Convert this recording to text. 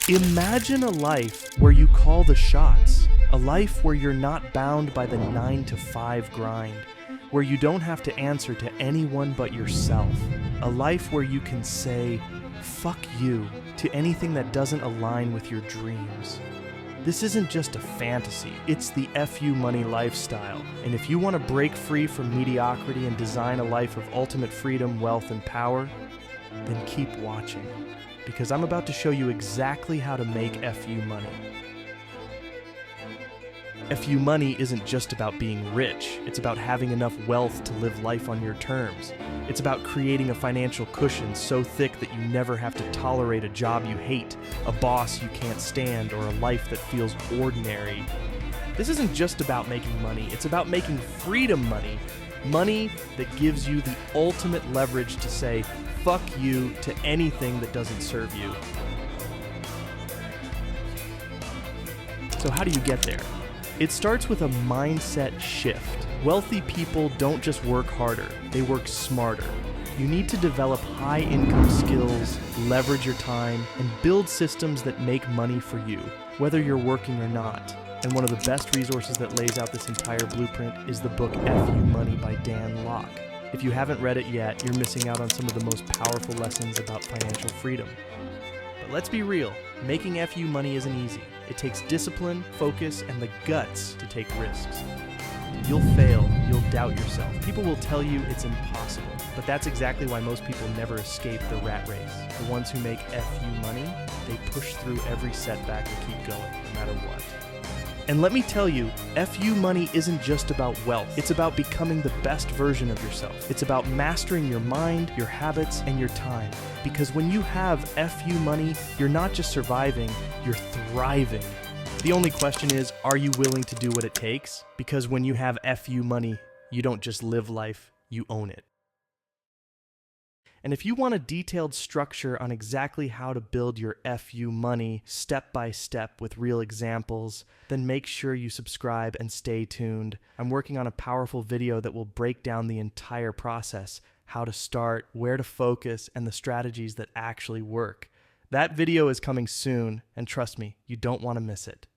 Imagine a life where you call the shots, a life where you're not bound by the 9-to-5 grind, where you don't have to answer to anyone but yourself, a life where you can say, fuck you, to anything that doesn't align with your dreams. This isn't just a fantasy, it's the FU Money lifestyle. And if you want to break free from mediocrity and design a life of ultimate freedom, wealth, and power, then keep watching, because I'm about to show you exactly how to make FU money. FU money isn't just about being rich, it's about having enough wealth to live life on your terms. It's about creating a financial cushion so thick that you never have to tolerate a job you hate, a boss you can't stand, or a life that feels ordinary. This isn't just about making money, it's about making freedom money. Money that gives you the ultimate leverage to say fuck you to anything that doesn't serve you. So how do you get there? It starts with a mindset shift. Wealthy people don't just work harder, they work smarter. You need to develop high-income skills, leverage your time, and build systems that make money for you, whether you're working or not. And one of the best resources that lays out this entire blueprint is the book FU Money by Dan Lok. If you haven't read it yet, you're missing out on some of the most powerful lessons about financial freedom. But let's be real, making FU money isn't easy. It takes discipline, focus, and the guts to take risks. You'll fail, you'll doubt yourself. People will tell you it's impossible, but that's exactly why most people never escape the rat race. The ones who make FU money, they push through every setback and keep going, no matter what. And let me tell you, FU money isn't just about wealth. It's about becoming the best version of yourself. It's about mastering your mind, your habits, and your time. Because when you have FU money, you're not just surviving, you're thriving. The only question is, are you willing to do what it takes? Because when you have FU money, you don't just live life, you own it. And if you want a detailed structure on exactly how to build your FU money step by step with real examples, then make sure you subscribe and stay tuned. I'm working on a powerful video that will break down the entire process, how to start, where to focus, and the strategies that actually work. That video is coming soon, and trust me, you don't want to miss it.